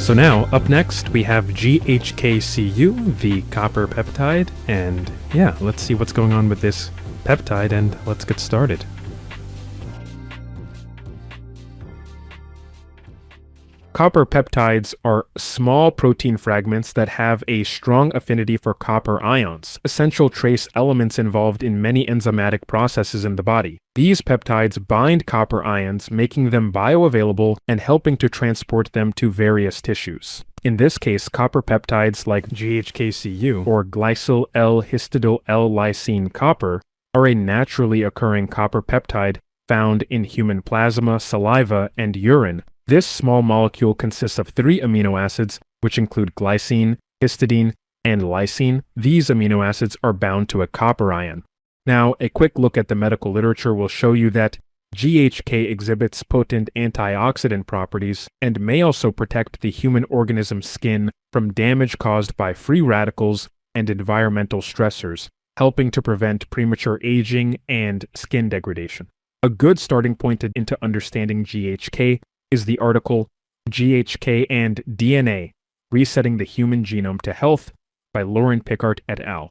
So now, up next, we have GHK-Cu, the copper peptide, and yeah, let's see what's going on with this peptide, and let's get started. Copper peptides are small protein fragments that have a strong affinity for copper ions, essential trace elements involved in many enzymatic processes in the body. These peptides bind copper ions, making them bioavailable and helping to transport them to various tissues. In this case, copper peptides like GHK-Cu or glycyl L-histidyl L-lysine copper are a naturally occurring copper peptide found in human plasma, saliva, and urine. This small molecule consists of 3 amino acids, which include glycine, histidine, and lysine. These amino acids are bound to a copper ion. Now, a quick look at the medical literature will show you that GHK exhibits potent antioxidant properties and may also protect the human organism's skin from damage caused by free radicals and environmental stressors, helping to prevent premature aging and skin degradation. A good starting point into understanding GHK is the article GHK and DNA, Resetting the Human Genome to Health by Lauren Pickart et al.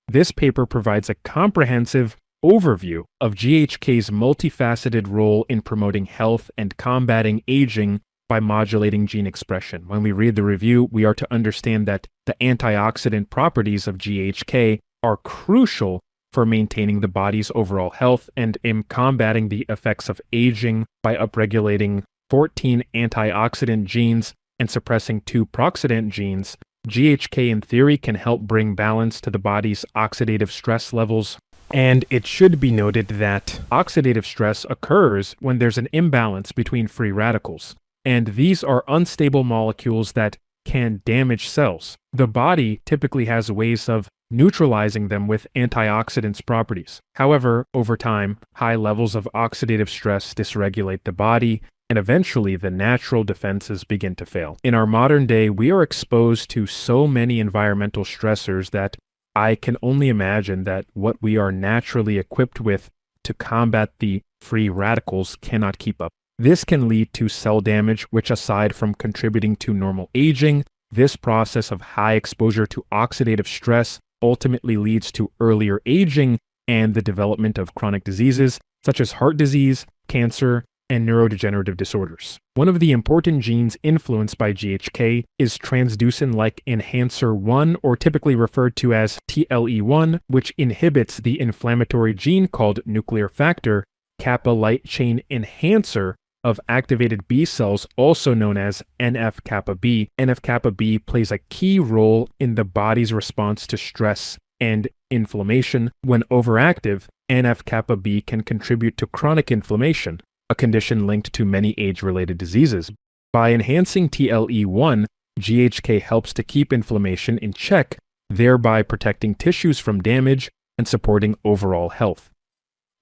This paper provides a comprehensive overview of GHK's multifaceted role in promoting health and combating aging by modulating gene expression. When we read the review, we are to understand that the antioxidant properties of GHK are crucial for maintaining the body's overall health and in combating the effects of aging by upregulating 14 antioxidant genes and suppressing 2 proxidant genes. GHK in theory can help bring balance to the body's oxidative stress levels, and it should be noted that oxidative stress occurs when there's an imbalance between free radicals, and these are unstable molecules that can damage cells. The body typically has ways of neutralizing them with antioxidants properties. However, over time, high levels of oxidative stress dysregulate the body, and eventually the natural defenses begin to fail. In our modern day, we are exposed to so many environmental stressors that I can only imagine that what we are naturally equipped with to combat the free radicals cannot keep up. This can lead to cell damage, which aside from contributing to normal aging, this process of high exposure to oxidative stress ultimately leads to earlier aging and the development of chronic diseases such as heart disease, cancer, and neurodegenerative disorders. One of the important genes influenced by GHK is transducin-like enhancer 1, or typically referred to as TLE1, which inhibits the inflammatory gene called nuclear factor kappa light chain enhancer of activated B cells, also known as NF-kappa B. NF-kappa B plays a key role in the body's response to stress and inflammation. When overactive, NF-kappa B can contribute to chronic inflammation, a condition linked to many age-related diseases. By enhancing TLE1, GHK helps to keep inflammation in check, thereby protecting tissues from damage and supporting overall health.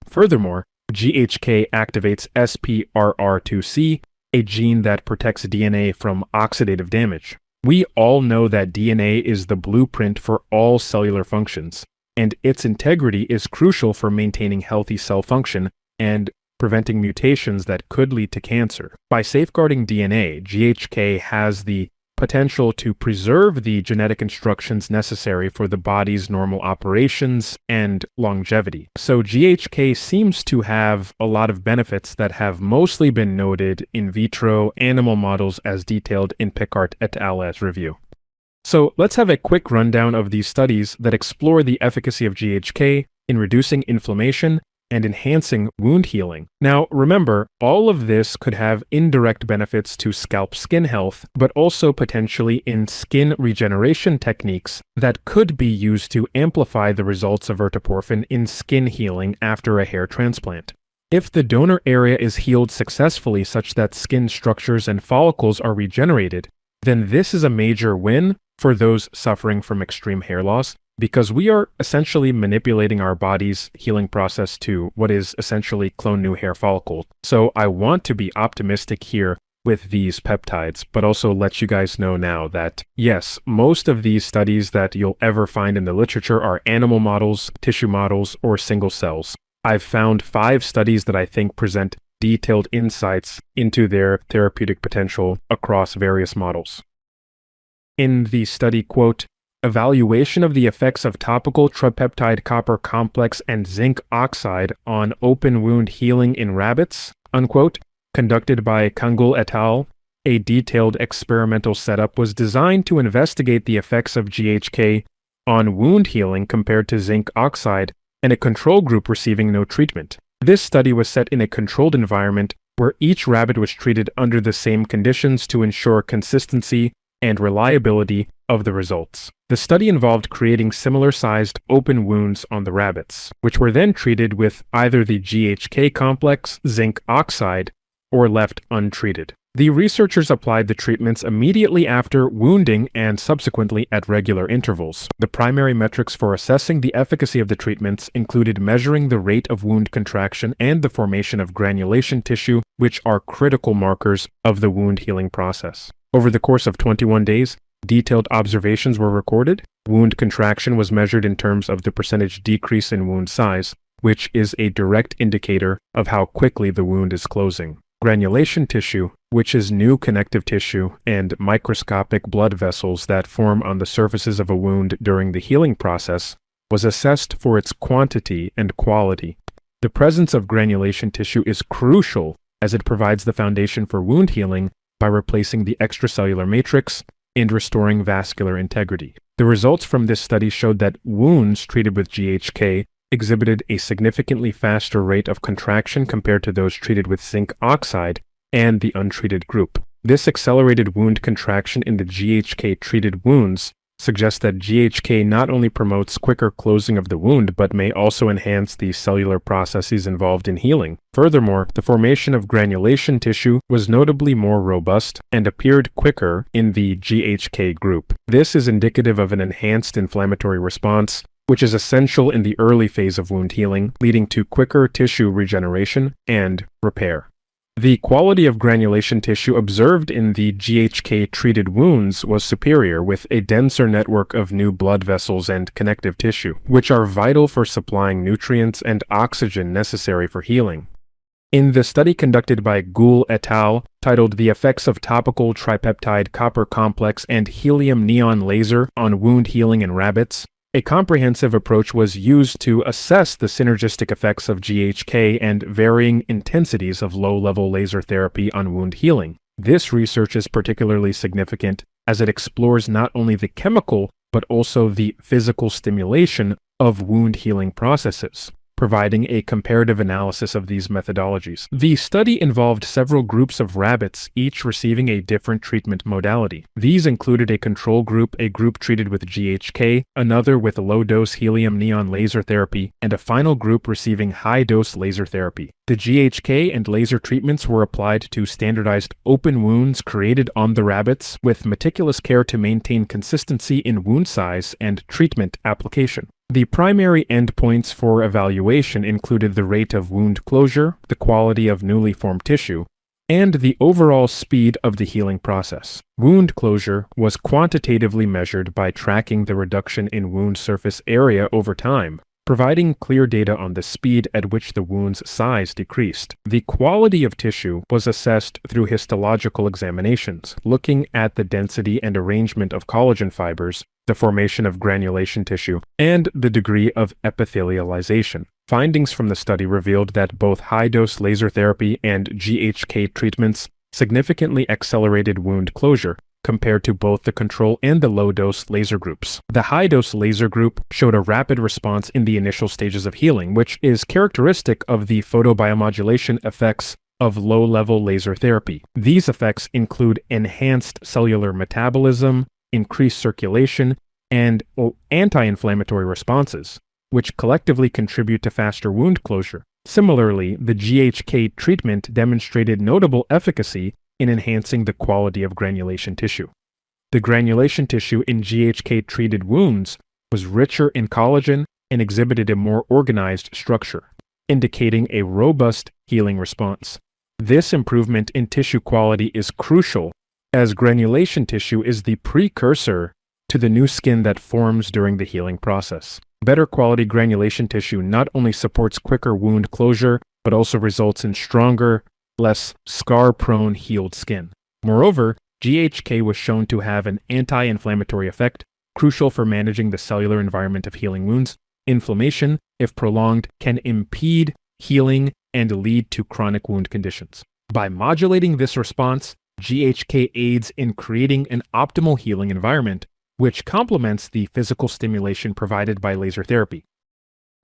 Furthermore, GHK activates SPRR2C, a gene that protects DNA from oxidative damage. We all know that DNA is the blueprint for all cellular functions, and its integrity is crucial for maintaining healthy cell function and preventing mutations that could lead to cancer. By safeguarding DNA, GHK has the potential to preserve the genetic instructions necessary for the body's normal operations and longevity. So GHK seems to have a lot of benefits that have mostly been noted in vitro animal models as detailed in Pickart et al.'s review. So let's have a quick rundown of these studies that explore the efficacy of GHK in reducing inflammation and enhancing wound healing. Now, remember, all of this could have indirect benefits to scalp skin health, but also potentially in skin regeneration techniques that could be used to amplify the results of ertaporfin in skin healing after a hair transplant. If the donor area is healed successfully such that skin structures and follicles are regenerated, then this is a major win for those suffering from extreme hair loss, because we are essentially manipulating our body's healing process to what is essentially clone new hair follicle. So I want to be optimistic here with these peptides, but also let you guys know now that yes, most of these studies that you'll ever find in the literature are animal models, tissue models, or single cells. I've found 5 studies that I think present detailed insights into their therapeutic potential across various models. in the study, quote, "Evaluation of the effects of topical tripeptide copper complex and zinc oxide on open wound healing in rabbits," unquote, conducted by Kangul et al. A detailed experimental setup was designed to investigate the effects of GHK on wound healing compared to zinc oxide and a control group receiving no treatment. This study was set in a controlled environment where each rabbit was treated under the same conditions to ensure consistency and reliability of the results. The study involved creating similar-sized open wounds on the rabbits, which were then treated with either the GHK complex, zinc oxide, or left untreated. The researchers applied the treatments immediately after wounding and subsequently at regular intervals. The primary metrics for assessing the efficacy of the treatments included measuring the rate of wound contraction and the formation of granulation tissue, which are critical markers of the wound healing process. Over the course of 21 days, detailed observations were recorded. Wound contraction was measured in terms of the percentage decrease in wound size, which is a direct indicator of how quickly the wound is closing. Granulation tissue, which is new connective tissue and microscopic blood vessels that form on the surfaces of a wound during the healing process, was assessed for its quantity and quality. The presence of granulation tissue is crucial as it provides the foundation for wound healing by replacing the extracellular matrix and restoring vascular integrity. The results from this study showed that wounds treated with GHK exhibited a significantly faster rate of contraction compared to those treated with zinc oxide and the untreated group. This accelerated wound contraction in the GHK-treated wounds suggests that GHK not only promotes quicker closing of the wound, but may also enhance the cellular processes involved in healing. Furthermore, the formation of granulation tissue was notably more robust and appeared quicker in the GHK group. This is indicative of an enhanced inflammatory response, which is essential in the early phase of wound healing, leading to quicker tissue regeneration and repair. The quality of granulation tissue observed in the GHK-treated wounds was superior, with a denser network of new blood vessels and connective tissue, which are vital for supplying nutrients and oxygen necessary for healing. In the study conducted by Gould et al., titled "The Effects of Topical Tripeptide Copper Complex and Helium Neon Laser on Wound Healing in Rabbits," a comprehensive approach was used to assess the synergistic effects of GHK and varying intensities of low-level laser therapy on wound healing. This research is particularly significant as it explores not only the chemical but also the physical stimulation of wound healing processes, providing a comparative analysis of these methodologies. The study involved several groups of rabbits, each receiving a different treatment modality. These included a control group, a group treated with GHK, another with low-dose helium neon laser therapy, and a final group receiving high-dose laser therapy. The GHK and laser treatments were applied to standardized open wounds created on the rabbits, with meticulous care to maintain consistency in wound size and treatment application. The primary endpoints for evaluation included the rate of wound closure, the quality of newly formed tissue, and the overall speed of the healing process. Wound closure was quantitatively measured by tracking the reduction in wound surface area over time, providing clear data on the speed at which the wound's size decreased. The quality of tissue was assessed through histological examinations, looking at the density and arrangement of collagen fibers, the formation of granulation tissue, and the degree of epithelialization. Findings from the study revealed that both high-dose laser therapy and GHK treatments significantly accelerated wound closure compared to both the control and the low-dose laser groups. The high-dose laser group showed a rapid response in the initial stages of healing, which is characteristic of the photobiomodulation effects of low-level laser therapy. These effects include enhanced cellular metabolism, increased circulation, and anti-inflammatory responses, which collectively contribute to faster wound closure. Similarly, the GHK treatment demonstrated notable efficacy in enhancing the quality of granulation tissue. The granulation tissue in GHK-treated wounds was richer in collagen and exhibited a more organized structure, indicating a robust healing response. This improvement in tissue quality is crucial, as granulation tissue is the precursor to the new skin that forms during the healing process. Better quality granulation tissue not only supports quicker wound closure, but also results in stronger, less scar-prone healed skin. Moreover, GHK was shown to have an anti-inflammatory effect, crucial for managing the cellular environment of healing wounds. Inflammation, if prolonged, can impede healing and lead to chronic wound conditions. By modulating this response, GHK aids in creating an optimal healing environment, which complements the physical stimulation provided by laser therapy.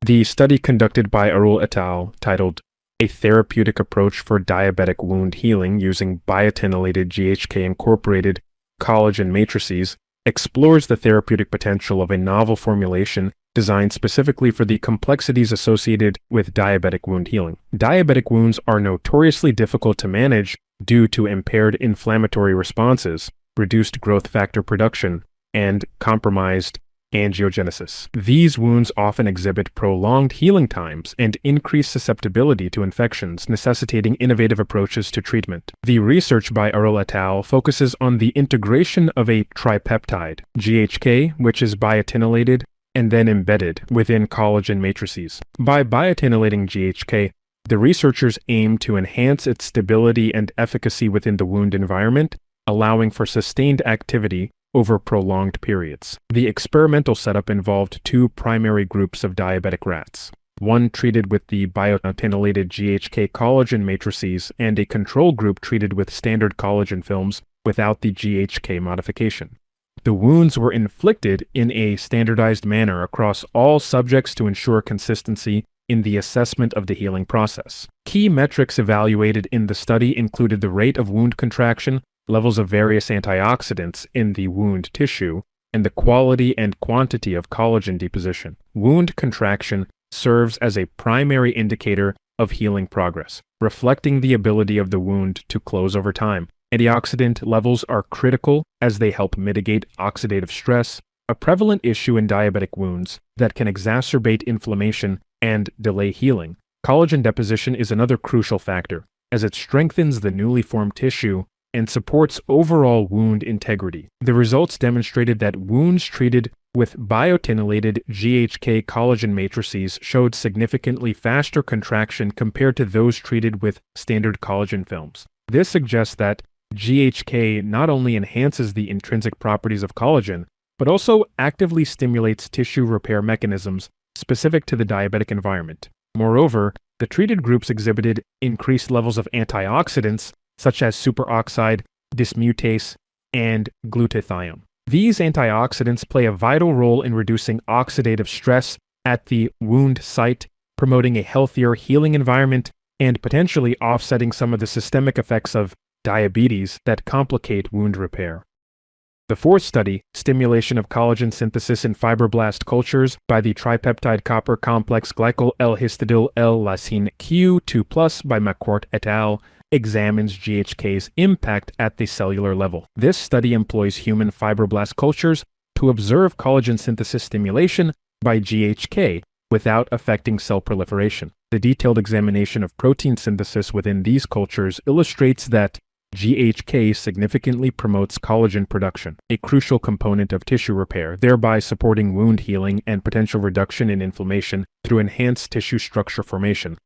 The study conducted by Arul et al., titled A Therapeutic Approach for Diabetic Wound Healing Using Biotinylated GHK-Incorporated Collagen Matrices, explores the therapeutic potential of a novel formulation designed specifically for the complexities associated with diabetic wound healing. Diabetic wounds are notoriously difficult to manage due to impaired inflammatory responses, reduced growth factor production, and compromised angiogenesis. These wounds often exhibit prolonged healing times and increased susceptibility to infections, necessitating innovative approaches to treatment. The research by Arul et al. Focuses on the integration of a tripeptide, GHK, which is biotinylated and then embedded within collagen matrices. By biotinylating GHK, the researchers aim to enhance its stability and efficacy within the wound environment, allowing for sustained activity over prolonged periods. The experimental setup involved two primary groups of diabetic rats, one treated with the biotinylated GHK collagen matrices and a control group treated with standard collagen films without the GHK modification. The wounds were inflicted in a standardized manner across all subjects to ensure consistency in the assessment of the healing process. Key metrics evaluated in the study included the rate of wound contraction, levels of various antioxidants in the wound tissue, and the quality and quantity of collagen deposition. Wound contraction serves as a primary indicator of healing progress, reflecting the ability of the wound to close over time. Antioxidant levels are critical as they help mitigate oxidative stress, a prevalent issue in diabetic wounds that can exacerbate inflammation and delay healing. Collagen deposition is another crucial factor, as it strengthens the newly formed tissue and supports overall wound integrity. The results demonstrated that wounds treated with biotinylated GHK collagen matrices showed significantly faster contraction compared to those treated with standard collagen films. This suggests that GHK not only enhances the intrinsic properties of collagen, but also actively stimulates tissue repair mechanisms specific to the diabetic environment. Moreover, the treated groups exhibited increased levels of antioxidants such as superoxide, dismutase, and glutathione. These antioxidants play a vital role in reducing oxidative stress at the wound site, promoting a healthier healing environment, and potentially offsetting some of the systemic effects of diabetes that complicate wound repair. The fourth study, stimulation of collagen synthesis in fibroblast cultures by the tripeptide copper complex glycol L-histidyl L-lysine Q2+ by McCourt et al., examines GHK's impact at the cellular level. This study employs human fibroblast cultures to observe collagen synthesis stimulation by GHK without affecting cell proliferation. The detailed examination of protein synthesis within these cultures illustrates that GHK significantly promotes collagen production, a crucial component of tissue repair, thereby supporting wound healing and potential reduction in inflammation through enhanced tissue structure formation.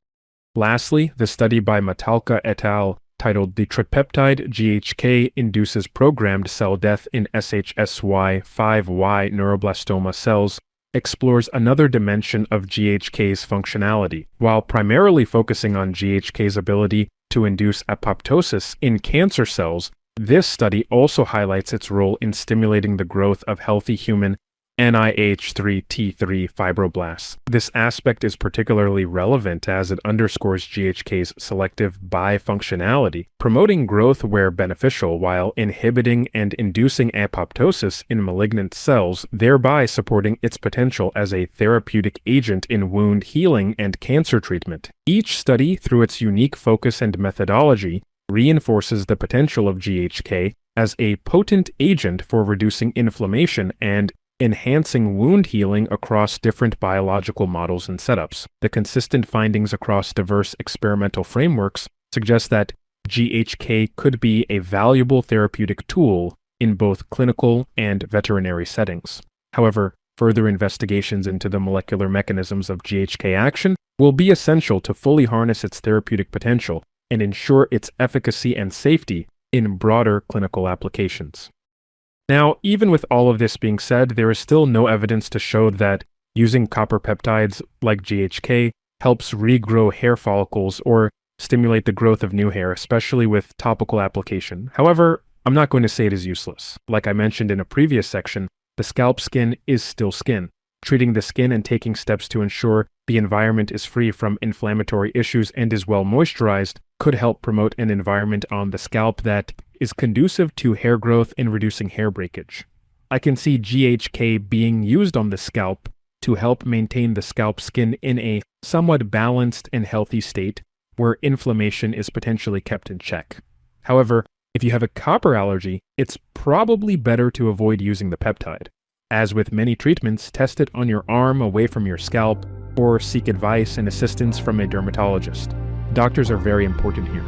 Lastly, the study by Matalka et al., titled The Tripeptide GHK Induces Programmed Cell Death in SHSY5Y Neuroblastoma Cells, explores another dimension of GHK's functionality. While primarily focusing on GHK's ability to induce apoptosis in cancer cells, this study also highlights its role in stimulating the growth of healthy human NIH3-T3 fibroblasts. This aspect is particularly relevant as it underscores GHK's selective bifunctionality, promoting growth where beneficial while inhibiting and inducing apoptosis in malignant cells, thereby supporting its potential as a therapeutic agent in wound healing and cancer treatment. Each study, through its unique focus and methodology, reinforces the potential of GHK as a potent agent for reducing inflammation and enhancing wound healing across different biological models and setups. The consistent findings across diverse experimental frameworks suggest that GHK could be a valuable therapeutic tool in both clinical and veterinary settings. However, further investigations into the molecular mechanisms of GHK action will be essential to fully harness its therapeutic potential and ensure its efficacy and safety in broader clinical applications. Now, even with all of this being said, there is still no evidence to show that using copper peptides like GHK helps regrow hair follicles or stimulate the growth of new hair, especially with topical application. However, I'm not going to say it is useless. Like I mentioned in a previous section, the scalp skin is still skin. Treating the skin and taking steps to ensure the environment is free from inflammatory issues and is well moisturized could help promote an environment on the scalp that is conducive to hair growth and reducing hair breakage. I can see GHK being used on the scalp to help maintain the scalp skin in a somewhat balanced and healthy state where inflammation is potentially kept in check. However, if you have a copper allergy, it's probably better to avoid using the peptide. As with many treatments, test it on your arm away from your scalp or seek advice and assistance from a dermatologist. Doctors are very important here.